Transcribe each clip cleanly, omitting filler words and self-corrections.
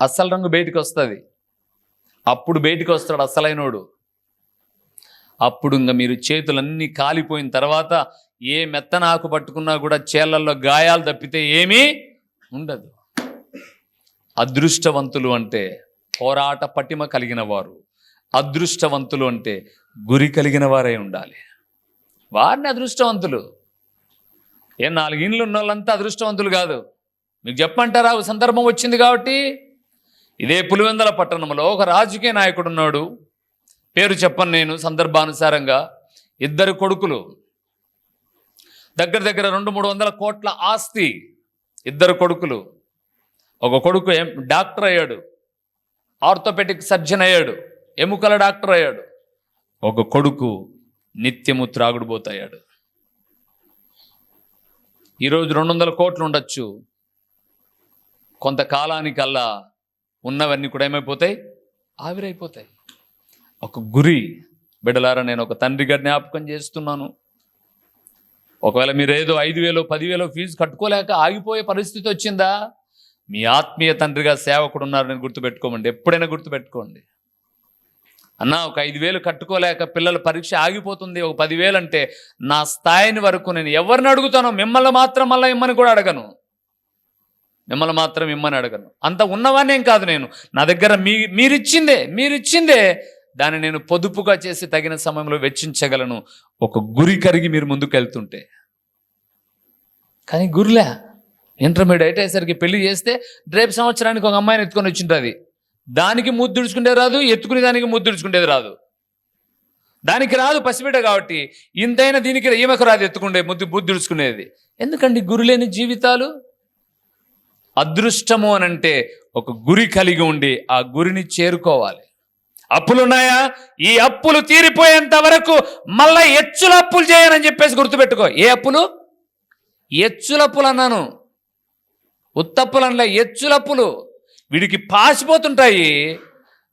అస్సలు రంగు బయటికి వస్తుంది. అప్పుడు బయటికి వస్తాడు అస్సలైనోడు. అప్పుడు ఇంకా మీరు చేతులన్నీ కాలిపోయిన తర్వాత ఏ మెత్తనాకు పట్టుకున్నా కూడా చేళ్లలో గాయాలు తప్పితే ఏమీ ఉండదు. అదృష్టవంతులు అంటే పోరాట పటిమ కలిగిన వారు. అదృష్టవంతులు అంటే గురి కలిగిన వారై ఉండాలి. వారిని అదృష్టవంతులు. 4 ఇండ్లు ఉన్న వాళ్ళంతా అదృష్టవంతులు కాదు. మీకు చెప్పమంటారా? సందర్భం వచ్చింది కాబట్టి. ఇదే పులివెందుల పట్టణంలో ఒక రాజకీయ నాయకుడు ఉన్నాడు. పేరు చెప్పను నేను సందర్భానుసారంగా. 2 కొడుకులు, దగ్గర 200-300 కోట్ల ఆస్తి. 2 కొడుకులు. ఒక కొడుకు డాక్టర్ అయ్యాడు, ఆర్థోపెడిక్ సర్జన్ అయ్యాడు, ఎముకల డాక్టర్ అయ్యాడు. ఒక కొడుకు నిత్యము త్రాగుడుబోతయ్యాడు. ఈరోజు 200 కోట్లు ఉండొచ్చు, కొంతకాలానికల్లా ఉన్నవన్నీ కూడా ఏమైపోతాయి? ఆవిరైపోతాయి. ఒక గురి. బిడ్డలారా, నేను ఒక తండ్రిగా జ్ఞాపకం చేస్తున్నాను. ఒకవేళ మీరు ఏదో 5,000 10,000 ఫీజు కట్టుకోలేక ఆగిపోయే పరిస్థితి వచ్చిందా? మీ ఆత్మీయ తండ్రిగా సేవకుడు ఉన్నారని గుర్తుపెట్టుకోమండి. ఎప్పుడైనా గుర్తుపెట్టుకోండి. అన్న, ఒక 5,000 కట్టుకోలేక పిల్లల పరీక్ష ఆగిపోతుంది, ఒక 10,000 అంటే నా స్థాయిని వరకు నేను ఎవరిని అడుగుతానో మిమ్మల్ని మాత్రం మళ్ళీ ఇమ్మని కూడా అడగను. మిమ్మల్ని మాత్రం ఇమ్మని అడగను. అంత ఉన్నవానేం కాదు నేను. నా దగ్గర మీరిచ్చిందే దాన్ని నేను పొదుపుగా చేసి తగిన సమయంలో వెచ్చించగలను. ఒక గురి కరిగి మీరు ముందుకు వెళ్తుంటే. కానీ గురిలే. ఇంటర్మీడియట్ అయ్యేసరికి పెళ్లి చేస్తే రేపు సంవత్సరానికి ఒక అమ్మాయిని ఎత్తుకొని వచ్చింటుంది. దానికి ముద్దుడుచుకునేది రాదు, ఎత్తుకునే దానికి ముద్దుడుచుకునేది రాదు. దానికి రాదు, పసిబిడ్డ కాబట్టి. ఇంతైనా దీనికి ఈమెకు రాదు ఎత్తుకుండే ముద్దుడుచుకునేది. ఎందుకండి గురిలేని జీవితాలు? అదృష్టము అనంటే ఒక గురి కలిగి ఉండి ఆ గురిని చేరుకోవాలి. అప్పులున్నాయా? ఈ అప్పులు తీరిపోయేంత వరకు మళ్ళా ఎచ్చుల అప్పులు చేయనని చెప్పేసి గుర్తుపెట్టుకో. ఏ అప్పులు? ఎచ్చులప్పులు అన్నాను, ఉత్తప్పులు అనలే, ఎచ్చులప్పులు. వీడికి పాసిపోతుంటాయి.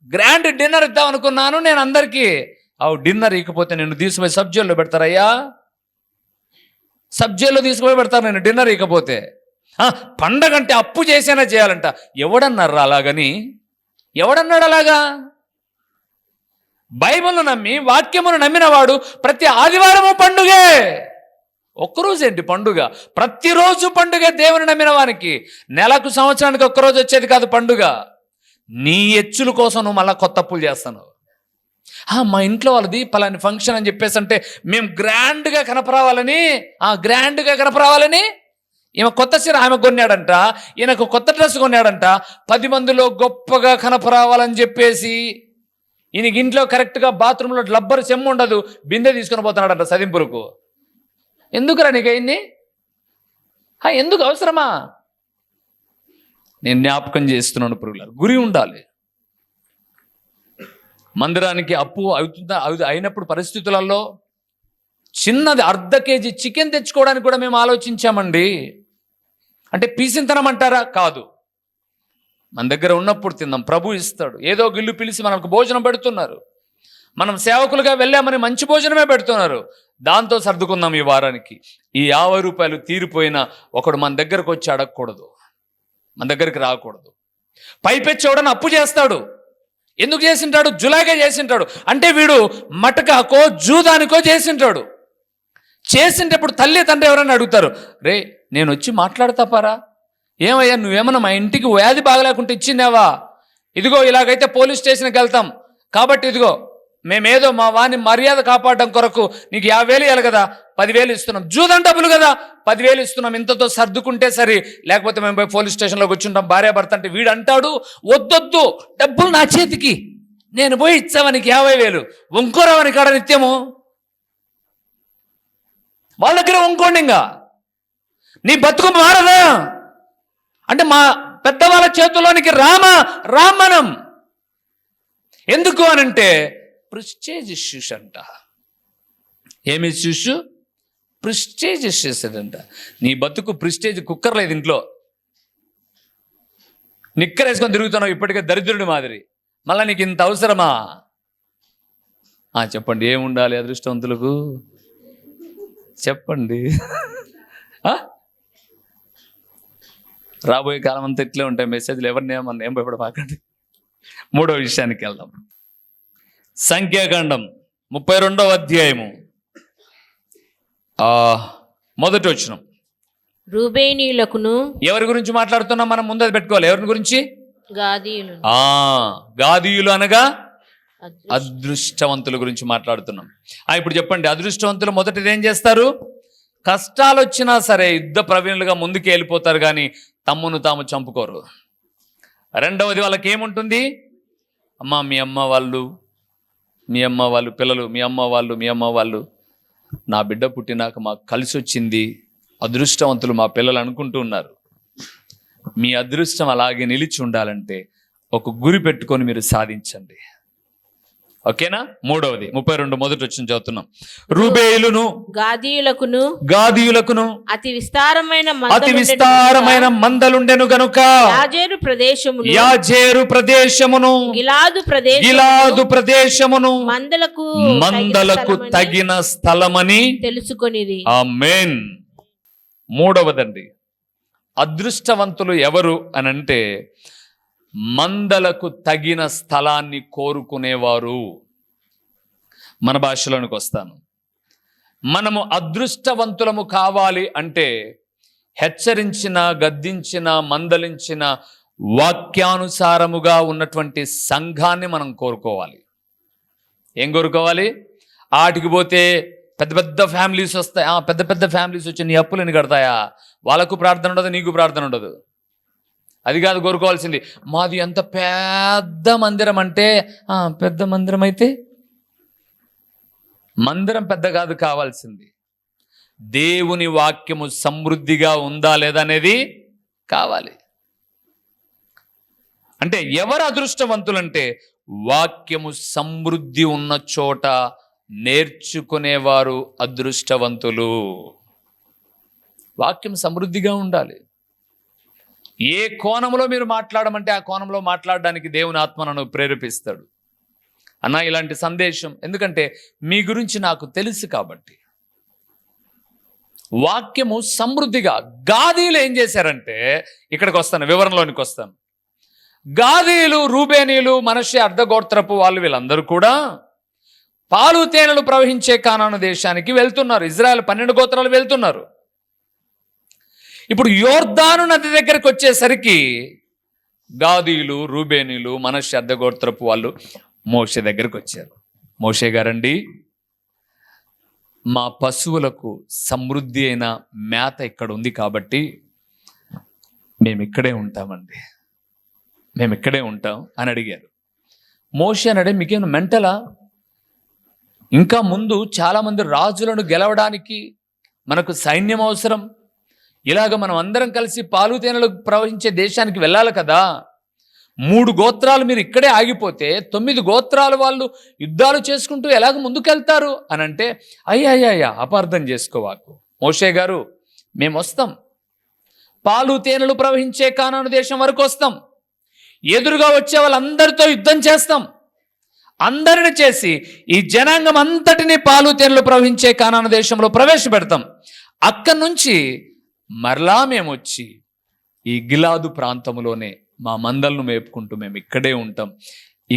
గ్రాండ్ డిన్నర్ ఇద్దాం అనుకున్నాను నేను అందరికీ. డిన్నర్ ఇకపోతే నేను తీసుకుపోయి సబ్జెక్ట్లో పెడతారయ్యా, సబ్జెక్ట్లో తీసుకుపోయి పెడతారు నేను డిన్నర్ ఇకపోతే. పండగ అంటే అప్పు చేసేనా చేయాలంట. ఎవడన్నారు అలాగని? ఎవడన్నాడు అలాగా? బైబిల్ను నమ్మి వాక్యమును నమ్మిన వాడు ప్రతి ఆదివారము పండుగే. ఒక్కరోజు ఏంటి పండుగ? ప్రతిరోజు పండుగ. దేవుని నమ్మిన వానికి నెలకు సంవత్సరానికి ఒక్కరోజు వచ్చేది కాదు పండుగ. నీ ఎచ్చుల కోసం నువ్వు మళ్ళీ కొత్త అప్పులు చేస్తాను. మా ఇంట్లో వాళ్ళది పలాని ఫంక్షన్ అని చెప్పేసి అంటే మేము గ్రాండ్గా కనపరావాలని ఈమె కొత్త చీర ఆమె కొన్నాడంట, ఈయనకు కొత్త డ్రెస్ కొన్నాడంట. 10 మందిలో గొప్పగా కనపరావాలని చెప్పేసి ఈయనకి ఇంట్లో కరెక్ట్గా బాత్రూంలో రబ్బర్ చెమ్ము ఉండదు, బిందె తీసుకొని పోతున్నాడంట సదింపులకు. ఎందుకురా నీకు అయింది? ఎందుకు అవసరమా? నేను జ్ఞాపకం చేస్తున్నాను ప్రియులారా, గురి ఉండాలి. మందిరానికి అప్పు అయినప్పుడు పరిస్థితులలో చిన్నది 1/2 కేజీ చికెన్ తెచ్చుకోవడానికి కూడా మేము ఆలోచించామండి. అంటే పీసింతనం అంటారా? కాదు. మన దగ్గర ఉన్నప్పుడు తిందాం, ప్రభు ఇస్తాడు. ఏదో గిల్లు పిలిచి మనకు భోజనం పెడుతున్నారు, మనం సేవకులుగా వెళ్ళామని మంచి భోజనమే పెడుతున్నారు. దాంతో సర్దుకుందాం ఈ వారానికి. ఈ 50 రూపాయలు తీరిపోయినా ఒకడు మన దగ్గరకు వచ్చి అడగకూడదు, మన దగ్గరికి రాకూడదు. పైపెచ్చోడని అప్పు చేస్తాడు. ఎందుకు చేసింటాడు? జులాగే చేసింటాడు. అంటే వీడు మటకాకో జూదానికో చేసింటాడు. చేసింటప్పుడు తల్లి తండ్రి ఎవరైనా అడుగుతారు, రే నేను వచ్చి మాట్లాడతాపారా? ఏమయ్యా నువ్వేమన్నా మా ఇంటికి వ్యాధి బాగలేకుంటే ఇచ్చిందావా? ఇదిగో ఇలాగైతే పోలీస్ స్టేషన్కి వెళ్తాం కాబట్టి ఇదిగో మేమేదో మా వాని మర్యాద కాపాడడం కొరకు నీకు 50,000 ఇవ్వాలి కదా, 10,000 ఇస్తున్నాం. జూదం డబ్బులు కదా, 10,000 ఇస్తున్నాం. ఇంతతో సర్దుకుంటే సరే, లేకపోతే మేము పోయి పోలీస్ స్టేషన్లో కూర్చుంటాం భార్యాభర్త అంటే. వీడు అంటాడు, వద్దొద్దు డబ్బులు నా చేతికి, నేను పోయి ఇచ్చావానికి 50,000 వంకోరావని కాడ నిత్యము వాళ్ళ దగ్గర వంకోండి. ఇంకా నీ బతుకు మారదా అంటే మా పెద్దవాళ్ళ చేతుల్లోనికి రామనం. ఎందుకు అనంటే ప్రిస్టేజ్ ఇష్యూస్ అంట. ఏమి ఇష్యూస్? ప్రిస్టేజ్ ఇష్యూస్ అంట. నీ బతుకు ప్రిస్టేజ్ కుక్కర్ లేదు ఇంట్లో, నిక్కర్ వేసుకొని తిరుగుతున్నావు ఇప్పటికే దరిద్రుడి మాదిరి. మళ్ళీ నీకు ఇంత అవసరమా? చెప్పండి, ఏముండాలి అదృష్టవంతులకు? చెప్పండి. రాబోయే కాలం అంతా ఇట్లే ఉంటాయి మెసేజ్లు. ఎవరిని ఏమన్నా ఏం భయపడమాకండి. మూడో విషయానికి వెళ్దాం. సంఖ్యాకాండం 32వ అధ్యాయము మొదటి వచనం. రూబేనీయులకును. ఎవరి గురించి మాట్లాడుతున్నాం మనం? ముందు అది పెట్టుకోవాలి. ఎవరి గురించి? గాదీయులు. గాదీయులు అనగా అదృష్టవంతుల గురించి మాట్లాడుతున్నాం. ఇప్పుడు చెప్పండి, అదృష్టవంతులు మొదటిది ఏం చేస్తారు? కష్టాలు వచ్చినా సరే యుద్ధ ప్రవీణులుగా ముందుకు వెళ్ళిపోతారు, కానీ తమ్మును తాము చంపుకోరు. రెండవది వాళ్ళకి ఏముంటుంది? అమ్మ మీ అమ్మ వాళ్ళు పిల్లలు, మీ అమ్మ వాళ్ళు నా బిడ్డ పుట్టినాక మాకు కలిసి వచ్చింది, అదృష్టవంతులు మా పిల్లలు అనుకుంటూ ఉన్నారు. మీ అదృష్టం అలాగే నిలిచి ఉండాలంటే ఒక గురి పెట్టుకొని మీరు సాధించండి. ఓకేనా? మూడవది 32 మొదటి వచ్చిన చదువుతున్నాం. రూబేయులును గాదీయులకును అతి విస్తారమైన మందలుండెను గనుక యాజేరు ప్రదేశమును గిలాదు ప్రదేశమును మందలకు తగిన స్థలమని తెలుసుకొనిరి. ఆమేన్. మూడవదండి, అదృష్టవంతులు ఎవరు అనంటే మందలకు తగిన స్థలాన్ని కోరుకునేవారు. మన భాషలోనికి వస్తాను. మనము అదృష్టవంతులము కావాలి అంటే హెచ్చరించిన, గద్దించిన, మందలించిన వాక్యానుసారముగా ఉన్నటువంటి సంఘాన్ని మనం కోరుకోవాలి. ఏం కోరుకోవాలి? ఆటికి పోతే పెద్ద పెద్ద ఫ్యామిలీస్ వస్తాయి. పెద్ద పెద్ద ఫ్యామిలీస్ వచ్చి నీ అప్పులని కడతాయా? వాళ్ళకు ప్రార్థన ఉండదు, నీకు ప్రార్థన ఉండదు. అది కాదు కోరుకోవాల్సింది. మాది ఎంత పెద్ద మందిరం అంటే, పెద్ద మందిరం అయితే మందిరం పెద్ద కాదు, కావాల్సింది దేవుని వాక్యము సమృద్ధిగా ఉందా లేదా అనేది కావాలి. అంటే ఎవరు అదృష్టవంతులంటే వాక్యము సమృద్ధి ఉన్న చోట నేర్చుకునేవారు అదృష్టవంతులు. వాక్యం సమృద్ధిగా ఉండాలి. ఏ కోణంలో మీరు మాట్లాడమంటే ఆ కోణంలో మాట్లాడడానికి దేవుని ఆత్మ నన్ను ప్రేరేపిస్తాడు. అన్న ఇలాంటి సందేశం, ఎందుకంటే మీ గురించి నాకు తెలుసు కాబట్టి. వాక్యము సమృద్ధిగా. గాదీయులు ఏం చేశారంటే, ఇక్కడికి వస్తాను, వివరణలోనికి వస్తాను. గాదీయులు, రూబేనీయులు, మనష్షే అర్ధగోత్రపు వాళ్ళు వీళ్ళందరూ కూడా పాలు తేనెలు ప్రవహించే కానాను దేశానికి వెళ్తున్నారు. ఇజ్రాయెల్ 12 గోత్రాలు వెళ్తున్నారు. ఇప్పుడు యోర్దాను నది దగ్గరికి వచ్చేసరికి గాదీయులు, రూబేనీయులు, మనష్షే అర్ధగోత్రపు వాళ్ళు మోషే దగ్గరికి వచ్చారు. మోషే గారండి, మా పశువులకు సమృద్ధి అయిన మేత ఇక్కడ ఉంది కాబట్టి మేము ఇక్కడే ఉంటామండి, మేము ఇక్కడే ఉంటాం అని అడిగారు. మోషే అన్నాడే, మీకేమైనా మెంటలా? ఇంకా ముందు చాలామంది రాజులను గెలవడానికి మనకు సైన్యం అవసరం. ఇలాగ మనం అందరం కలిసి పాలు తేనెలు ప్రవహించే దేశానికి వెళ్ళాలి కదా. 3 గోత్రాలు మీరు ఇక్కడే ఆగిపోతే 9 గోత్రాల వాళ్ళు యుద్ధాలు చేసుకుంటూ ఎలాగ ముందుకెళ్తారు అని అంటే, అయ్యా అపార్థం చేసుకోవాకు మోషే గారు, మేము వస్తాం, పాలు తేనెలు ప్రవహించే కానాను దేశం వరకు వస్తాం, ఎదురుగా వచ్చే వాళ్ళందరితో యుద్ధం చేస్తాం, అందరిని చేసి ఈ జనాంగం అంతటినీ పాలు తేనెలు ప్రవహించే కానాను దేశంలో ప్రవేశపెడతాం. అక్కడి నుంచి మరలా మేము వచ్చి ఈ గిలాదు ప్రాంతంలోనే మా మందలను మేపుకుంటూ మేము ఇక్కడే ఉంటాం.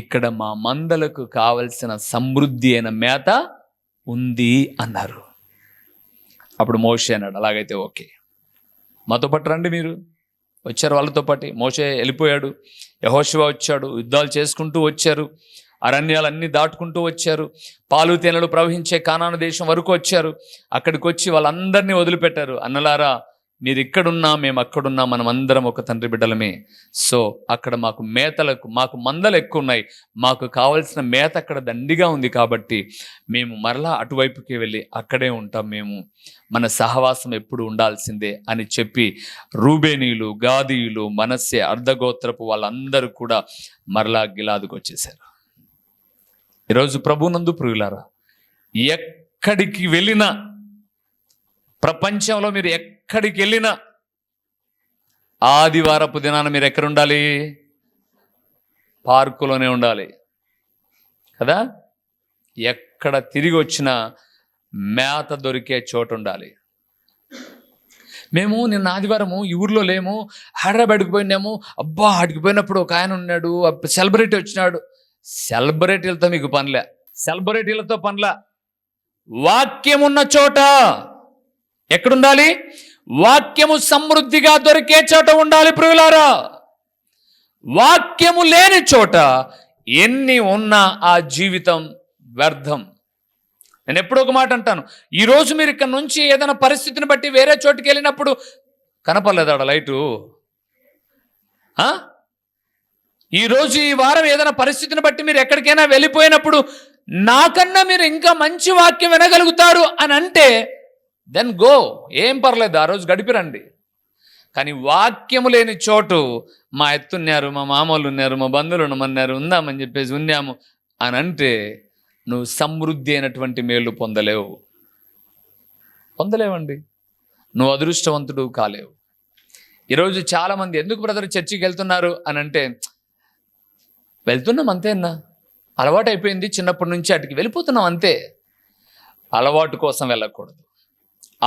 ఇక్కడ మా మందలకు కావలసిన సమృద్ధి అయిన మేత ఉంది అన్నారు. అప్పుడు మోషే అన్నాడు, అలాగైతే ఓకే, మాతో పాటు రండి. మీరు వచ్చారు వాళ్ళతో పాటు. మోషే వెళ్ళిపోయాడు, యెహోషువ వచ్చాడు, యుద్ధాలు చేసుకుంటూ వచ్చారు, అరణ్యాలన్నీ దాటుకుంటూ వచ్చారు, పాలు తేనెలు ప్రవహించే కానాను దేశం వరకు వచ్చారు. అక్కడికి వచ్చి వాళ్ళందరినీ వదిలిపెట్టారు. అన్నలారా, మీరు ఇక్కడున్నా మేము అక్కడున్నా మనం అందరం ఒక తండ్రి బిడ్డలమే. సో అక్కడ మాకు మందలు ఎక్కువ ఉన్నాయి, మాకు కావలసిన మేత అక్కడ దండిగా ఉంది కాబట్టి మేము మరలా అటువైపుకి వెళ్ళి అక్కడే ఉంటాం, మేము మన సహవాసం ఎప్పుడు ఉండాల్సిందే అని చెప్పి రూబేనీయులు, గాదీయులు, మనష్షే అర్ధగోత్రపు వాళ్ళందరూ కూడా మరలా గిలాదుకు వచ్చేసారు. ఈరోజు ప్రభునందు ప్రియులారా, ఎక్కడికి వెళ్ళినా, ప్రపంచంలో మీరు ఎక్కడికి వెళ్ళినా ఆదివారపు దినాన మీరు ఎక్కడ ఉండాలి? పార్కులోనే ఉండాలి కదా. ఎక్కడ తిరిగి వచ్చినా మేత దొరికే చోటు ఉండాలి. మేము నిన్న ఆదివారము ఈ ఊర్లో లేము, హైదరాబాద్కి పోయినాము. అబ్బా ఆడికి పోయినప్పుడు ఒక ఆయన ఉన్నాడు, సెలబ్రిటీ వచ్చినాడు. సెలబ్రిటీలతో మీకు పనిలే, సెలబ్రిటీలతో పనిలే. వాక్యం ఉన్న చోట ఎక్కడుండాలి? వాక్యము సమృద్ధిగా దొరికే చోట ఉండాలి ప్రియులారా. వాక్యము లేని చోట ఎన్ని ఉన్నా ఆ జీవితం వ్యర్థం. నేను ఎప్పుడో ఒక మాట అంటాను, ఈరోజు మీరు ఇక్కడ నుంచి ఏదైనా పరిస్థితిని బట్టి వేరే చోటుకి వెళ్ళినప్పుడు కనపడలేదు ఆడ లైటు. ఈరోజు ఈ వారం ఏదైనా పరిస్థితిని బట్టి మీరు ఎక్కడికైనా వెళ్ళిపోయినప్పుడు నాకన్నా మీరు ఇంకా మంచి వాక్యం వినగలుగుతారు అని అంటే దెన్ గో, ఏం పర్లేదు, ఆ రోజు గడిపిరండి. కానీ వాక్యము లేని చోటు మా ఎత్తున్నారు, మా మామూలు ఉన్నారు, మా బంధువులు ఉండమన్నారు, ఉందామని చెప్పేసి ఉన్నాము అని అంటే నువ్వు సమృద్ధి అయినటువంటి మేలు పొందలేవండి. నువ్వు అదృష్టవంతుడు కాలేవు. ఈరోజు చాలామంది ఎందుకు బ్రదర్ చర్చికి వెళ్తున్నారు అని అంటే, వెళ్తున్నాం అంతే అన్న, అలవాటు అయిపోయింది, చిన్నప్పటి నుంచి అటుకి వెళ్ళిపోతున్నాం అంతే. అలవాటు కోసం వెళ్ళకూడదు,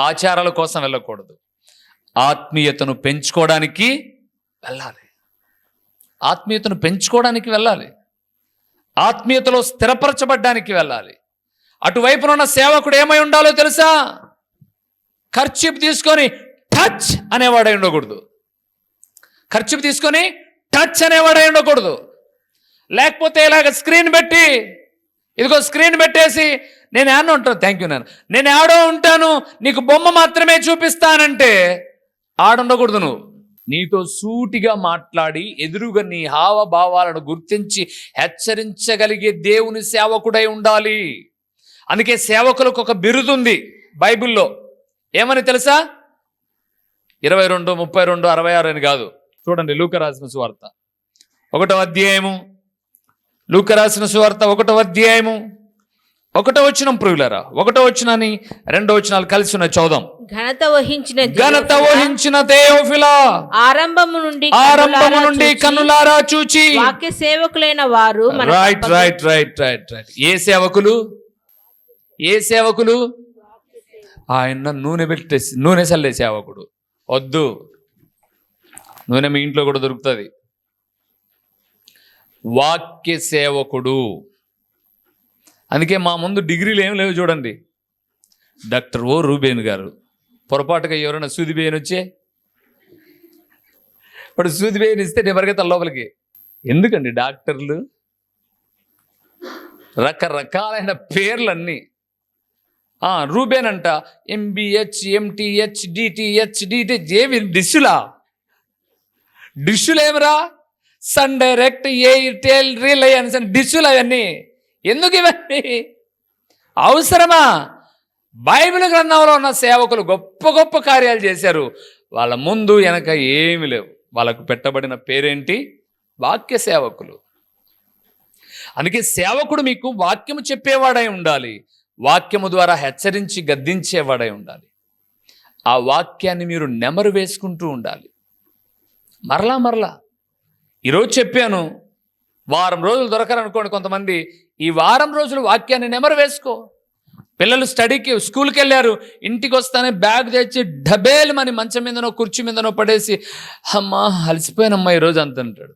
ఆచారాల కోసం వెళ్ళకూడదు. ఆత్మీయతను పెంచుకోవడానికి వెళ్ళాలి. ఆత్మీయతను పెంచుకోవడానికి వెళ్ళాలి. ఆత్మీయతలో స్థిరపరచబడ్డానికి వెళ్ళాలి. అటువైపున ఉన్న సేవకుడు ఏమై ఉండాలో తెలుసా? ఖర్చీపు తీసుకొని టచ్ అనేవాడై ఉండకూడదు. ఖర్చీపు తీసుకొని టచ్ అనేవాడై ఉండకూడదు. లేకపోతే ఇలాగ స్క్రీన్ పెట్టి, ఇదిగో స్క్రీన్ పెట్టేసి నేను ఆడో ఉంటాను, థ్యాంక్ యూ నేను ఆడో ఉంటాను, నీకు బొమ్మ మాత్రమే చూపిస్తానంటే ఆడుండకూడదు. నువ్వు నీతో సూటిగా మాట్లాడి ఎదురుగా నీ హావభావాలను గుర్తించి హెచ్చరించగలిగే దేవుని సేవకుడై ఉండాలి. అందుకే సేవకులకు ఒక బిరుదుంది బైబిల్లో. ఏమని తెలుసా? 22, 32, 66 అని కాదు. చూడండి, లూకా రాసిన సువార్త 1వ అధ్యాయము, లూకా రాసిన సువార్త 1వ అధ్యాయము 1వ వచనం ప్రియులారా, 1వ వచనాన్ని 2వ వచనాలు కలిసి ఉన్న చదువుదాం. ఘనత వహించిన థెయోఫిలా, ఆరంభము నుండి కన్నులారా చూచి వాక్య సేవకులైన వారు రైట్. ఏ సేవకులు? ఆయన నూనె పెట్టేసి నూనె చల్లే సేవకుడు వద్దు. నూనె మీ ఇంట్లో కూడా దొరుకుతుంది. వాక్య సేవకుడు. అందుకే మా ముందు డిగ్రీలు ఏం లేవు చూడండి. డాక్టర్ ఓ రూబేన్ గారు, పొరపాటుగా ఎవరైనా సూదిబేయన్ వచ్చే ఇప్పుడు సూదిబేయన్ ఇస్తే నేను పరిగెత్తాను లోపలికి. ఎందుకండి డాక్టర్లు? రకరకాలైన పేర్లన్నీ. రూబేన్ అంట, MBH, MTH, DTH, ఏవి డిష్యులు ఏమరా? సన్ డైరెక్ట్, ఎయిర్టెల్, రిలయన్స్ అని డిష్యులు అవన్నీ. ఎందుకు ఇవన్నీ అవసరమా? బైబిల్ గ్రంథంలో ఉన్న సేవకులు గొప్ప గొప్ప కార్యాలు చేశారు. వాళ్ళ ముందు వెనక ఏమి లేవు. వాళ్ళకు పెట్టబడిన పేరేంటి? వాక్య సేవకులు. అందుకే సేవకుడు మీకు వాక్యము చెప్పేవాడై ఉండాలి. వాక్యము ద్వారా హెచ్చరించి గద్దించేవాడై ఉండాలి. ఆ వాక్యాన్ని మీరు నెమరు వేసుకుంటూ ఉండాలి. మరలా ఈరోజు చెప్పాను, వారం రోజులు దొరకరనుకోండి కొంతమంది, ఈ వారం రోజులు వాక్యాన్ని నెమరు వేసుకో. పిల్లలు స్కూల్కి వెళ్ళారు, ఇంటికి వస్తానే బ్యాగ్ తెచ్చి డబేలు మని మంచం మీదనో కుర్చీ మీదనో పడేసి, అమ్మా అలసిపోయానమ్మా ఈరోజు అంటాడు.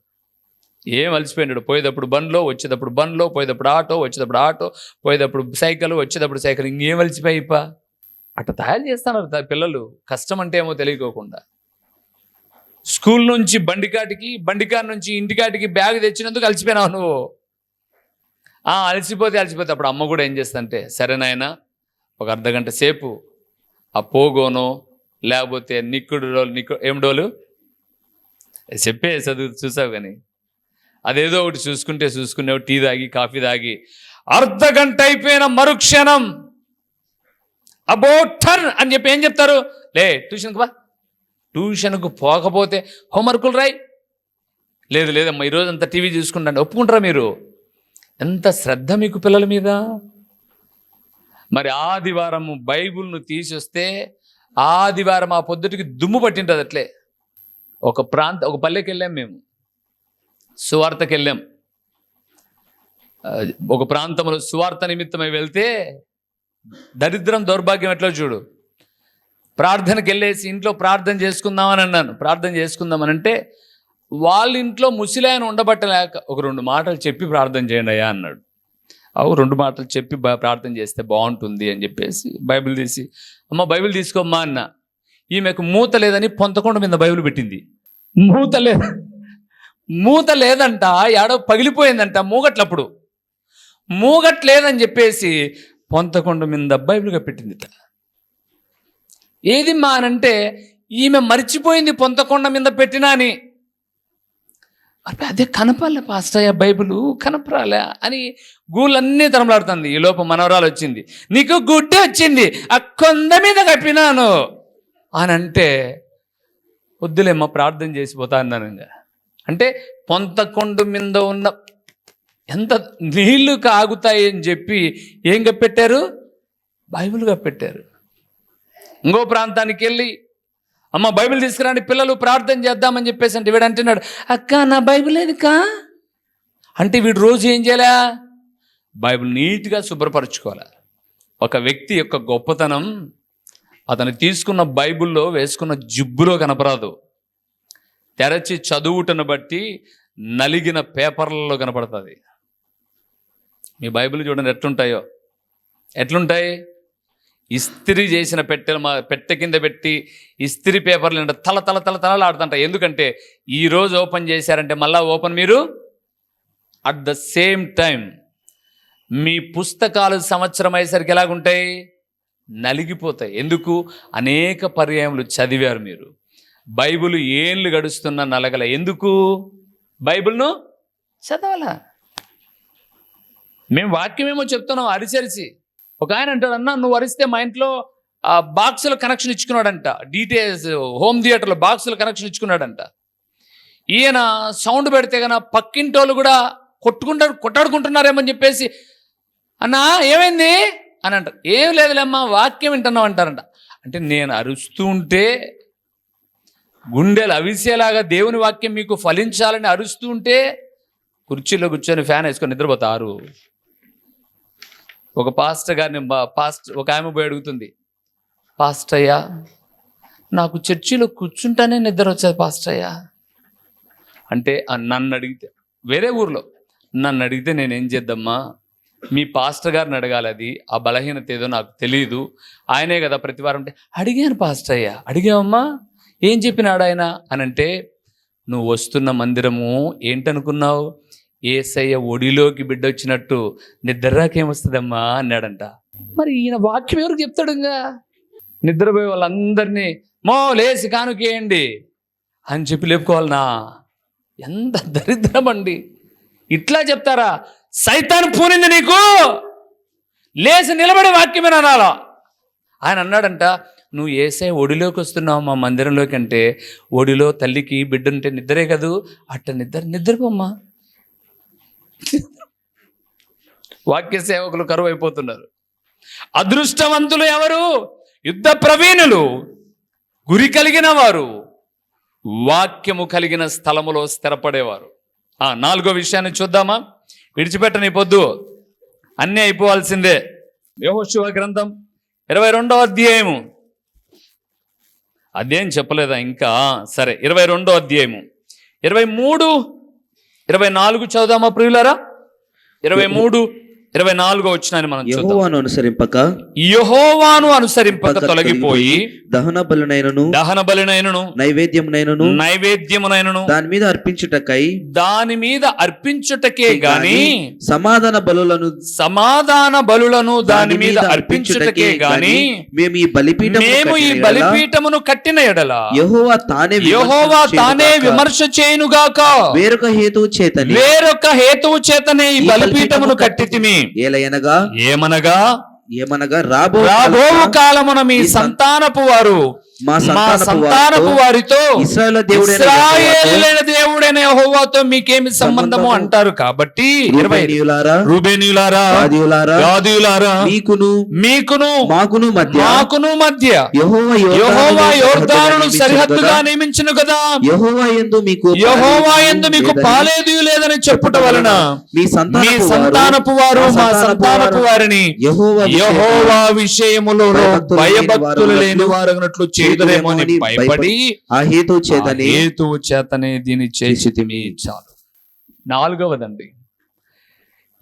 ఏం అలసిపోయినాడు? పోయేటప్పుడు బండ్లో, వచ్చేటప్పుడు బండ్లో, పోయేటప్పుడు ఆటో, వచ్చేటప్పుడు ఆటో, పోయేటప్పుడు సైకిల్, వచ్చేటప్పుడు సైకిల్. ఇంకేం అలసిపోయిపా? అట్లా తయారు చేస్తున్నారు పిల్లలు, కష్టం అంటే ఏమో తెలియకోకుండా. స్కూల్ నుంచి బండికాడి నుంచి ఇంటికాటికి బ్యాగ్ తెచ్చినందుకు అలసిపోయినావు నువ్వు. అలసిపోతే అప్పుడు అమ్మ కూడా ఏం చేస్తుందంటే, సరే నాయనా ఒక అర్ధగంట సేపు ఆ పోగోనో లేకపోతే ఏమిడోలు చెప్పే చదువు చూసావు, కానీ అదేదో ఒకటి చూసుకునేవు. టీ తాగి కాఫీ తాగి అర్ధగంట అయిపోయిన మరుక్షణం అబో టర్న్ అని చెప్పి ఏం చెప్తారు? లే ట్యూషన్కి బా. ట్యూషన్కు పోకపోతే హోంవర్కులు రాయి. లేదమ్మా ఈరోజు అంతా టీవీ చూసుకుంటాను. ఒప్పుకుంటారా మీరు? ఎంత శ్రద్ధ మీకు పిల్లల మీద. మరి ఆదివారము బైబుల్ను తీసొస్తే ఆదివారం ఆ పొద్దుటికి దుమ్ము పట్టింటుంది. అట్లే ఒక పల్లెకి వెళ్ళాం, మేము సువార్తకి వెళ్ళాం. ఒక ప్రాంతంలో సువార్త నిమిత్తమై వెళ్తే దరిద్రం దౌర్భాగ్యం ఎట్లా చూడు. ప్రార్థనకి వెళ్ళేసి ఇంట్లో ప్రార్థన చేసుకుందామని అన్నాను. ప్రార్థన చేసుకుందామని అంటే వాళ్ళ ఇంట్లో ముసిలాయన ఉండబట్టలేక ఒక 2 మాటలు చెప్పి ప్రార్థన చేయండి అయ్యా అన్నాడు. 2 మాటలు చెప్పి ప్రార్థన చేస్తే బాగుంటుంది అని చెప్పేసి బైబిల్ తీసి, అమ్మ బైబిల్ తీసుకోమ్మా అన్న. ఈమెకు మూత లేదని పొంతకొండ మీద బైబిల్ పెట్టింది. మూత లేదంట, ఏడో పగిలిపోయిందంట మూగట్లప్పుడు. మూగట్లేదని చెప్పేసి పొంతకొండ మీద బైబిల్గా పెట్టిందిట. ఏది మా అనంటే ఈమె మర్చిపోయింది పొంతకొండ మీద పెట్టినా అని. అదే కనపాలే పాస్టయ్య బైబిల్ కనపరాలే అని గూళ్ళన్నీ తరమలాడుతుంది. ఈ లోపల మనవరాలు వచ్చింది, నీకు గుడ్డ వచ్చింది ఆ కొండ మీద కప్పినాను అని అంటే, వద్దులేమ్మా ప్రార్థన చేసిపోతా అన్నాను. అంటే పొంతకొండ మీద ఉన్న ఎంత నీళ్లు కాగుతాయి అని చెప్పి ఏం కప్పెట్టారు? బైబిల్ కప్పెట్టారు. ఇంకో ప్రాంతానికి వెళ్ళి, అమ్మ బైబిల్ తీసుకురండి పిల్లలు ప్రార్థన చేద్దామని చెప్పేసి అంటే వీడు అంటున్నాడు, అక్క నా బైబిల్ ఏదికా అంటే వీడు రోజు ఏం చేయాలా? బైబిల్ నీట్గా శుభ్రపరచుకోవాలి. ఒక వ్యక్తి యొక్క గొప్పతనం అతను తీసుకున్న బైబిల్లో వేసుకున్న జిబ్బులో కనపరాదు, తెరచి చదువుటను బట్టి నలిగిన పేపర్లలో కనపడుతుంది. మీ బైబిల్ చూడండి ఎట్లుంటాయి? ఇస్త్రీ చేసిన పెట్టె కింద పెట్టి ఇస్త్రీ పేపర్లు తలలాడుతుంటాయి. ఎందుకంటే ఈరోజు ఓపెన్ చేశారంటే మళ్ళా ఓపెన్ మీరు అట్ ద సేమ్ టైం మీ పుస్తకాలు సంవత్సరం అయ్యేసరికి ఎలాగుంటాయి? నలిగిపోతాయి. ఎందుకు? అనేక పర్యాయములు చదివారు మీరు. బైబిల్ ఏళ్ళు గడుస్తున్న నలగల. ఎందుకు? బైబిల్ను చదవాలా. మేము వాక్యమేమో చెప్తున్నాం అరిచరిచి. ఒక ఆయన అంటాడు, అన్న నువ్వు అరిస్తే మా ఇంట్లో బాక్సుల కనెక్షన్ ఇచ్చుకున్నాడంట. డిటిఎస్ హోమ్ థియేటర్లో బాక్సుల కనెక్షన్ ఇచ్చుకున్నాడంట. ఈయన సౌండ్ పెడితే కన్నా పక్కింటోళ్ళు కూడా కొట్టాడుకుంటున్నారేమని చెప్పేసి, అన్నా ఏమైంది అని అంటారు. ఏం లేదులేమ్మా వాక్యం వింటున్నావు అంటారంట. అంటే నేను అరుస్తూ ఉంటే గుండెలు అవిసేలాగా దేవుని వాక్యం మీకు ఫలించాలని అరుస్తూ ఉంటే కుర్చీలో కూర్చొని ఫ్యాన్ వేసుకొని నిద్రపోతారు. ఒక పాస్టర్ గారిని ఒక ఆమె పోయి అడుగుతుంది, పాస్టయ్య నాకు చర్చిలో కూర్చుంటానే నిద్ర వచ్చేది పాస్టయ్య అంటే, నన్ను అడిగితే వేరే ఊర్లో నన్ను అడిగితే నేనేం చేద్దామ్మా? మీ పాస్టర్ గారిని అడగాలి, అది ఆ బలహీనత ఏదో నాకు తెలియదు, ఆయనే కదా ప్రతివారం. అంటే అడిగాను పాస్టయ్య. అడిగావమ్మా? ఏం చెప్పినాడు ఆయన అని అంటే, నువ్వు వస్తున్న మందిరము ఏంటనుకున్నావు? యేసయ్య ఒడిలోకి బిడ్డ వచ్చినట్టు నిద్రరాకేమొస్తుందమ్మా అన్నాడంట. మరి ఈయన వాక్యం ఎవరికి చెప్తాడు? ఇంకా నిద్రపోయే వాళ్ళందరినీ లేసి కానుకేయండి అని చెప్పి లేపుకోవాలనా? ఎంత దరిద్రం అండి! ఇట్లా చెప్తారా? సైతాను పూనింది నీకు, లేచి నిలబడే వాక్యమే అనాలా. ఆయన అన్నాడంట, నువ్వు యేసయ్య ఒడిలోకి వస్తున్నావు మా మందిరంలోకి అంటే, ఒడిలో తల్లికి బిడ్డంటే నిద్రే కదూ, అట్ట నిద్రపోమ్మా. వాక్య సేవకులు కరువు అయిపోతున్నారు. అదృష్టవంతులు ఎవరు? యుద్ధ ప్రవీణులు, గురి కలిగిన వారు, వాక్యము కలిగిన స్థలములో స్థిరపడేవారు. 4వ విషయాన్ని చూద్దామా? విడిచిపెట్టని పొద్దు, అన్నీ అయిపోవాల్సిందే. యెహోషువ గ్రంథం 22వ అధ్యాయము. అదేం చెప్పలేదా ఇంకా? సరే, 22వ అధ్యాయము 23, 24 చదువుదామా ప్రియులారా? 23, 24 వచనాన్ని మనం యెహోవాను అనుసరింపక తొలగిపోయి దహన బలినైనను నైవేద్యమునైనను దాని మీద అర్పించుటకే గాని సమాధాన బలులను దాని మీద అర్పించుటకే గాని మేము ఈ బలిపీఠమును కట్టిన ఎడల యెహోవా తానే విమర్శ చేయునుగాక. వేరొక హేతువు చేతనే ఈ బలిపీఠమును కట్టితిమి. ఏమనగా రాబోవు కాలమున మీ సంతానపు వారు మా మా సంతానపు సంతానపు వారితో ఇశ్రాయేలు దేవుడైన యెహోవాతో మీకేమి సంబంధము అంటారు. కాబట్టి రూబేనీయులారా, గాదీయులారా, మీకును మాకును మధ్య యెహోవా యోర్దానును సరిహద్దుగా నియమించును కదా. యెహోవా యందు మీకు పాలేదు లేదని చెప్పుట వలన మీ సంతానపు వారు మా సంతానపు వారిని యెహోవా విషయములో భయభక్తులు లేని వారగినట్లు చేయుదురేమో అని భయపడి ఆ హేతువు చేతనే దీన్ని చేసి చాలు. నాలుగవదండి,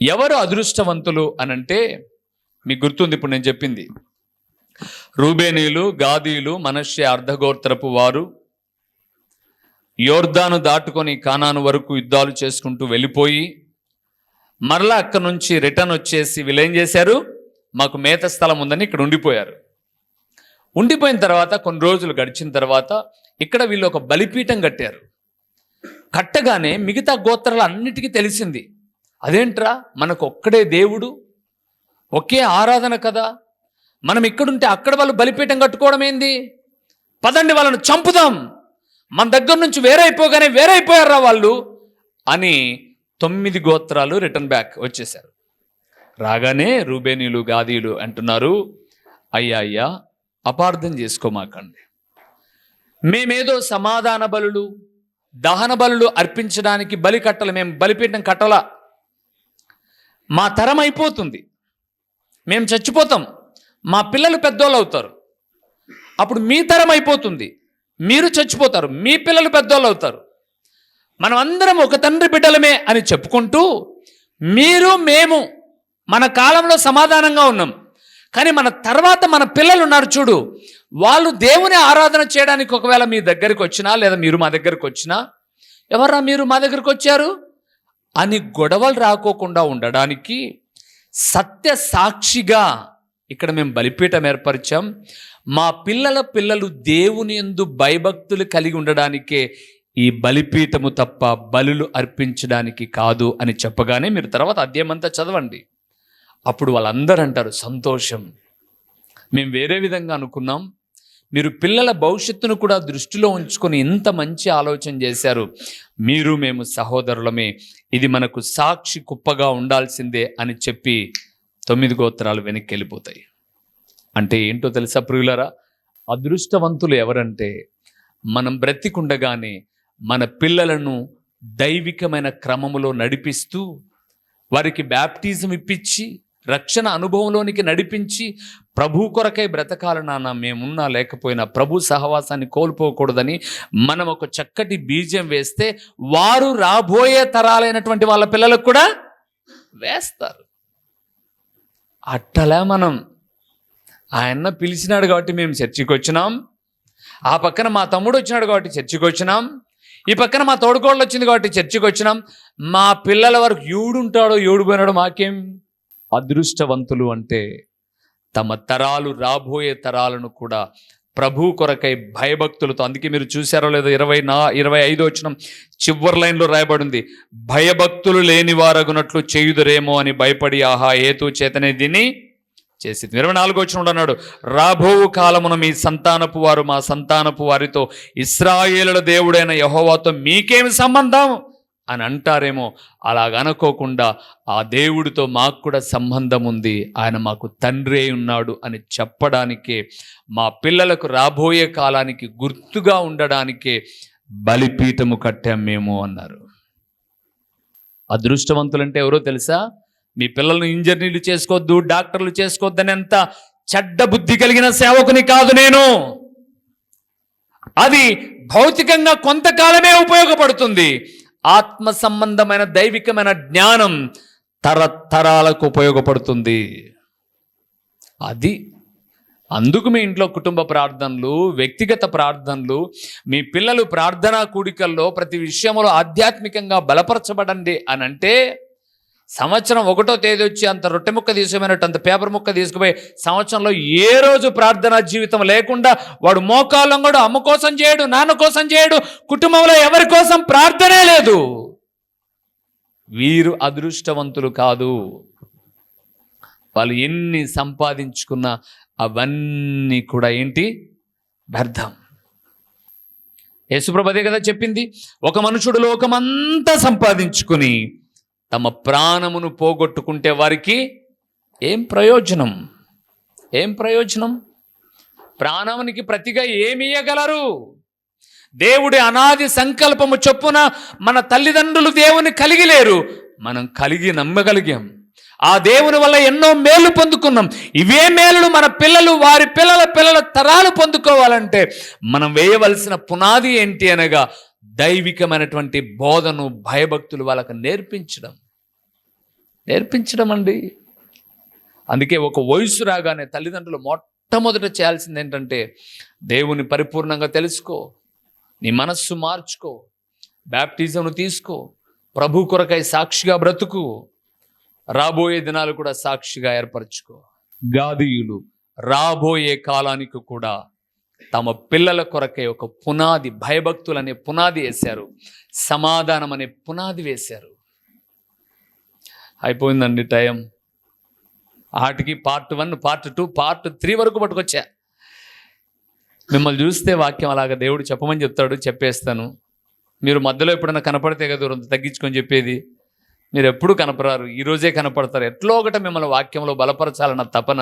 ఎవరు అదృష్టవంతులు అనంటే మీకు గుర్తుంది ఇప్పుడు నేను చెప్పింది. రూబేనీయులు, గాదీయులు, మనష్షే అర్ధగోత్రపు వారు యోర్దాను దాటుకొని కానాను వరకు యుద్ధాలు చేసుకుంటూ వెళ్ళిపోయి మరలా అక్కడి నుంచి రిటర్న్ వచ్చేసి వీళ్ళు ఏం చేశారు, మాకు మేత స్థలం ఉందని ఇక్కడ ఉండిపోయారు. ఉండిపోయిన తర్వాత కొన్ని రోజులు గడిచిన తర్వాత ఇక్కడ వీళ్ళు ఒక బలిపీఠం కట్టారు. కట్టగానే మిగతా గోత్రాలు అన్నిటికీ తెలిసింది, అదేంట్రా మనకు ఒక్కడే దేవుడు, ఒకే ఆరాధన కదా, మనం ఇక్కడుంటే అక్కడ వాళ్ళు బలిపీఠం కట్టుకోవడం ఏంది, పదండి వాళ్ళను చంపుదాం, మన దగ్గర నుంచి వేరైపోగానే వేరైపోయారా వాళ్ళు అని 9 గోత్రాలు రిటర్న్ బ్యాక్ వచ్చేసారు. రాగానే రూబేనీయులు, గాదీయులు అంటున్నారు, అయ్యా అపార్థం చేసుకోమాకండి, మేమేదో సమాధాన బలులు, దహన బలులు అర్పించడానికి బలి కట్టలు, మేము బలిపీఠం కట్టలా, మా తరం అయిపోతుంది, మేము చచ్చిపోతాం, మా పిల్లలు పెద్దోళ్ళు అవుతారు, అప్పుడు మీ తరం అయిపోతుంది, మీరు చచ్చిపోతారు, మీ పిల్లలు పెద్దోళ్ళు అవుతారు, మనం అందరం ఒక తండ్రి బిడ్డలమే అని చెప్పుకుంటూ మీరు మేము మన కాలంలో సమాధానంగా ఉన్నాం, కానీ మన తర్వాత మన పిల్లలు ఉన్నారు చూడు, వాళ్ళు దేవుని ఆరాధన చేయడానికి ఒకవేళ మీ దగ్గరికి వచ్చినా లేదా మీరు మా దగ్గరికి వచ్చినా, ఎవరా మీరు మా దగ్గరికి వచ్చారు అని గొడవలు రాకోకుండా ఉండడానికి సత్య సాక్షిగా ఇక్కడ మేము బలిపీఠం ఏర్పరిచాం. మా పిల్లలు దేవుని యందు భయభక్తులు కలిగి ఉండడానికే ఈ బలిపీఠము తప్ప బలులు అర్పించడానికి కాదు అని చెప్పగానే మీరు తర్వాత అధ్యాయమంతా చదవండి. అప్పుడు వాళ్ళందరూ అంటారు, సంతోషం, మేము వేరే విధంగా అనుకున్నాం, మీరు పిల్లల భవిష్యత్తును కూడా దృష్టిలో ఉంచుకొని ఇంత మంచి ఆలోచన చేశారు, మీరు మేము సహోదరులమే, ఇది మనకు సాక్షి కుప్పగా ఉండాల్సిందే అని చెప్పి 9 గోత్రాలు వెనక్కి వెళ్ళిపోతాయి. అంటే ఏంటో తెలుసా ప్రియులరా, అదృష్టవంతులు ఎవరంటే మనం బ్రతికుండగానే మన పిల్లలను దైవికమైన క్రమములో నడిపిస్తూ వారికి బ్యాప్టిజం ఇప్పించి రక్షణ అనుభవంలోనికి నడిపించి ప్రభు కొరకై బ్రతకాల నాన్న, మేమున్నా లేకపోయినా ప్రభు సహవాసాన్ని కోల్పోకూడదని మనం ఒక చక్కటి బీజం వేస్తే వారు రాబోయే తరాలైనటువంటి వాళ్ళ పిల్లలకు కూడా వేస్తారు. అట్టలా మనం ఆయన పిలిచినాడు కాబట్టి మేము చర్చికి వచ్చినాం, ఆ పక్కన మా తమ్ముడు వచ్చినాడు కాబట్టి చర్చికి వచ్చినాం, ఈ పక్కన మా తోడుకోళ్ళు వచ్చింది కాబట్టి చర్చికి వచ్చినాం, మా పిల్లల వరకు ఎవడుంటాడో ఎవడిపోయినాడో మాకేం. అదృష్టవంతులు అంటే తమ తరాలు, రాబోయే తరాలను కూడా ప్రభు కొరకై భయభక్తులతో, అందుకే మీరు చూసారో లేదో 25 వచనం చివరి లైన్లో రాయబడింది, భయభక్తులు లేని వారగునట్లు చేయుదురేమో అని భయపడి ఆహా హేతు చేతనే దీన్ని చేసి. 24 వచనం అన్నాడు, రాబో కాలమున మీ సంతానపు వారు మా సంతానపు వారితో ఇశ్రాయేలుల దేవుడైన యెహోవాతో మీకేమి సంబంధం అని అంటారేమో, అలాగనుకోకుండా ఆ దేవుడితో మాకు కూడా సంబంధం ఉంది, ఆయన మాకు తండ్రి అయి ఉన్నాడు అని చెప్పడానికే, మా పిల్లలకు రాబోయే కాలానికి గుర్తుగా ఉండడానికే బలిపీఠము కట్టాం మేము అన్నారు. అదృష్టవంతులంటే ఎవరో తెలుసా, మీ పిల్లలను ఇంజనీర్లు చేసుకోవద్దు, డాక్టర్లు చేసుకోవద్దని ఎంత చెడ్డ బుద్ధి కలిగిన సేవకుని కాదు నేను. అది భౌతికంగా కొంతకాలమే ఉపయోగపడుతుంది, ఆత్మ సంబంధమైన దైవికమైన జ్ఞానం తరతరాలకు ఉపయోగపడుతుంది. అది అందుకు మీ ఇంట్లో కుటుంబ ప్రార్థనలు, వ్యక్తిగత ప్రార్థనలు, మీ పిల్లలు ప్రార్థనా కూడికల్లో ప్రతి విషయంలో ఆధ్యాత్మికంగా బలపరచబడండి అని అంటే, సంవత్సరం 1వ తేదీ వచ్చి అంత రొట్టె ముక్క తీసుకుపోయినట్టు అంత పేపర్ ముక్క తీసుకుపోయి సంవత్సరంలో ఏ రోజు ప్రార్థనా జీవితం లేకుండా వాడు మోకాళ్ళం కూడా అమ్మ కోసం చేయడు, నాన్న కోసం చేయడు, కుటుంబంలో ఎవరి కోసం ప్రార్థనే లేదు. వీరు అదృష్టవంతులు కాదు. వాళ్ళు ఎన్ని సంపాదించుకున్నా అవన్నీ కూడా ఏంటి, వ్యర్థం. యేసుప్రభు అదే కదా చెప్పింది, ఒక మనుషుడు లోకమంతా సంపాదించుకుని తమ ప్రాణమును పోగొట్టుకుంటే వారికి ఏం ప్రయోజనం? ఏం ప్రయోజనం? ప్రాణానికి ప్రతిగా ఏమి ఇయ్యగలరు? దేవుడి అనాది సంకల్పము చొప్పున మన తల్లిదండ్రులు దేవుని కలిగి లేరు, మనం కలిగి నమ్మగలిగాం. ఆ దేవుని వల్ల ఎన్నో మేలు పొందుకున్నాం. ఇవే మేలులు మన పిల్లలు, వారి పిల్లల పిల్లల తరాలు పొందుకోవాలంటే మనం వేయవలసిన పునాది ఏంటి అనగా దైవికమైనటువంటి బోధను, భయభక్తులు వాళ్ళకు నేర్పించడం అండి. అందుకే ఒక వయసు రాగానే తల్లిదండ్రులు మొట్టమొదట చేయాల్సింది ఏంటంటే, దేవుని పరిపూర్ణంగా తెలుసుకో, నీ మనస్సు మార్చుకో, బ్యాప్టిజంను తీసుకో, ప్రభు కొరకై సాక్షిగా బ్రతుకు, రాబోయే దినాలు కూడా సాక్షిగా ఏర్పరచుకో. గాదీయులు రాబోయే కాలానికి కూడా తమ పిల్లల కొరకై ఒక పునాది, భయభక్తులు అనే పునాది వేశారు, సమాధానం అనే పునాది వేశారు. అయిపోయిందండి టైం. వాటికి పార్ట్ 1, పార్ట్ 2, పార్ట్ 3 వరకు పట్టుకొచ్చా. మిమ్మల్ని చూస్తే వాక్యం అలాగా దేవుడు చెప్పమని చెప్తాడు, చెప్పేస్తాను. మీరు మధ్యలో ఎప్పుడైనా కనపడితే కదా రొంత తగ్గించుకొని చెప్పేది. మీరు ఎప్పుడు కనపరారు, ఈరోజే కనపడతారు. ఎట్లో ఒకటి మిమ్మల్ని వాక్యంలో బలపరచాలన్న తపన.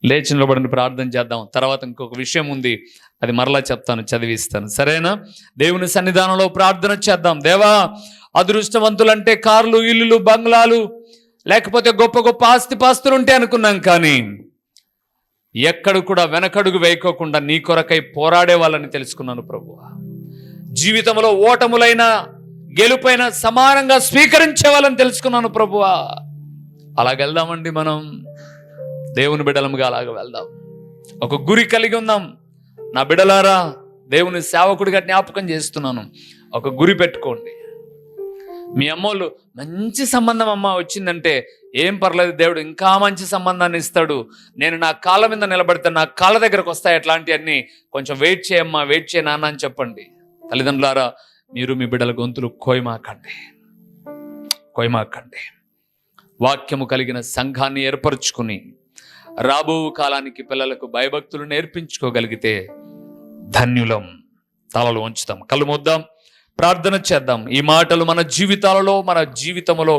లేచి నిలబడిన ప్రార్థన చేద్దాం. తర్వాత ఇంకొక విషయం ఉంది, అది మరలా చెప్తాను, చదివిస్తాను. సరేనా? దేవుని సన్నిధానంలో ప్రార్థన చేద్దాం. దేవా, అదృష్టవంతులంటే కార్లు, ఇల్లులు, బంగ్లాలు, లేకపోతే గొప్ప గొప్ప ఆస్తిపాస్తులు ఉంటే అనుకున్నాం. కానీ ఎక్కడ కూడా వెనకడుగు వేయకోకుండా నీ కొరకై పోరాడే వాళ్ళని తెలుసుకున్నాను ప్రభువా. జీవితంలో ఓటములైన గెలుపైన సమానంగా స్వీకరించే వాళ్ళని తెలుసుకున్నాను ప్రభువా. అలాగెళ్దామండి, మనం దేవుని బిడ్డలముగా అలాగ వెళ్దాం. ఒక గురి కలిగి ఉందాం. నా బిడ్డలారా, దేవుని సేవకుడిగా జ్ఞాపకం చేస్తున్నాను, ఒక గురి పెట్టుకోండి. మీ అమ్మోళ్ళు మంచి సంబంధం అమ్మ వచ్చిందంటే ఏం పర్లేదు, దేవుడు ఇంకా మంచి సంబంధాన్ని ఇస్తాడు, నేను నా కాళ్ళ మీద నిలబడితే నా కాళ్ళ దగ్గరకు వస్తాయి, అట్లాంటివన్నీ కొంచెం వెయిట్ చేయమ్మా, వెయిట్ చేయ నాన్న అని చెప్పండి. తల్లిదండ్రులారా, మీరు మీ బిడ్డల గొంతులు కోయమాకండి. వాక్యము కలిగిన సంఘాన్ని ఏర్పరచుకుని రాబో కాలానికి పిల్లలకు భయభక్తులు నేర్పించుకోగలిగితే ధన్యులం. తలలు ఉంచుతాం, కళ్ళు మూద్దాం, ప్రార్థన చేద్దాం. ఈ మాటలు మన జీవితాలలో, మన జీవితంలో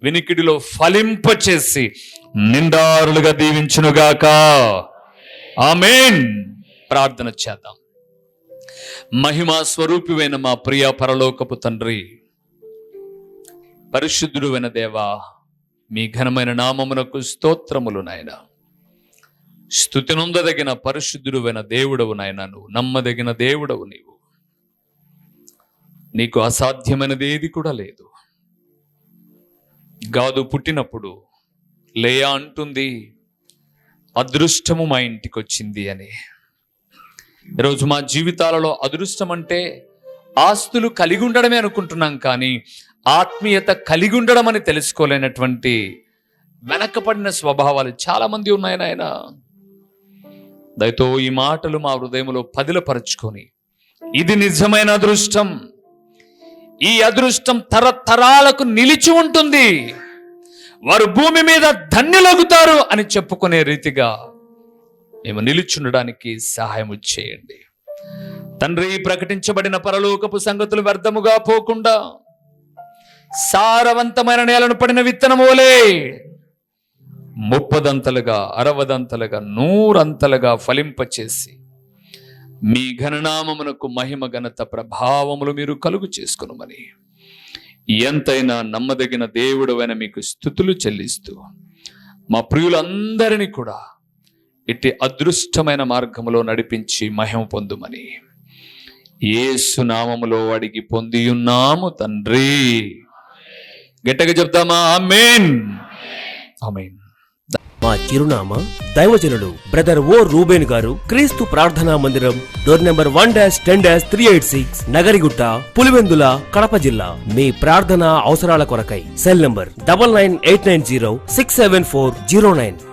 వినికిడిలో ఫలింపచేసి నిండారులుగా దీవించునుగాక. ఆమేన్. ప్రార్థన చేద్దాం. మహిమా స్వరూపివైన మా ప్రియ పరలోకపు తండ్రి, పరిశుద్ధుడైన దేవా, మీ ఘనమైన నామమునకు స్తోత్రములు నాయన. స్తుతి నొందదగిన పరిశుద్ధుడైన దేవుడవు నాయన, నువ్వు నమ్మదగిన దేవుడవు. నీకు అసాధ్యమైనది ఏది కూడా లేదు. గాదు పుట్టినప్పుడు లేయా అంటుంది, అదృష్టము మా ఇంటికి వచ్చింది అని. ఈరోజు మా జీవితాలలో అదృష్టం అంటే ఆస్తులు కలిగి ఉండడమే అనుకుంటున్నాం, కానీ ఆత్మీయత కలిగి ఉండడం అని తెలుసుకోలేనటువంటి వెనకపడిన స్వభావాలు చాలా మంది ఉన్నాయి నాయన. దయతో ఈ మాటలు మా హృదయంలో పదిలపరచుకొని, ఇది నిజమైన అదృష్టం, ఈ అదృష్టం తరతరాలకు నిలిచి ఉంటుంది, వారు భూమి మీద ధన్యులగుతారు అని చెప్పుకునే రీతిగా మేము నిలిచుండడానికి సహాయం చేయండి తండ్రి. ప్రకటించబడిన పరలోకపు సంగతులు వ్యర్థముగా పోకుండా సారవంతమైన నేలను పడిన విత్తనము వలె 30దంతలుగా, 60దంతలుగా, 100అంతలుగా ఫలింపచేసి మీ ఘననామమునకు మహిమ, ఘనత, ప్రభావములు మీరు కలుగు చేసుకునమని ఎంతైనా నమ్మదగిన దేవుడవైన మీకు స్తుతులు చెల్లిస్తూ మా ప్రియులందరినీ కూడా ఇట్టి అదృష్టమైన మార్గములో నడిపించి మహిమ పొందుమని యేసు నామములో అడిగి పొందియున్నాము తండ్రి. గట్టిగా చెప్తామా? ఆమేన్. ఆమేన్. మా చిరునామా దైవజనులు బ్రదర్ ఓ రూబేన్ గారు, క్రీస్తు ప్రార్థనా మందిరం, డోర్ నెంబర్ 1-10-386, నగరిగుట్ట, పులివెందుల, కడప జిల్లా. మీ ప్రార్థనా అవసరాల కొరకై సెల్ నంబర్ 9989067409.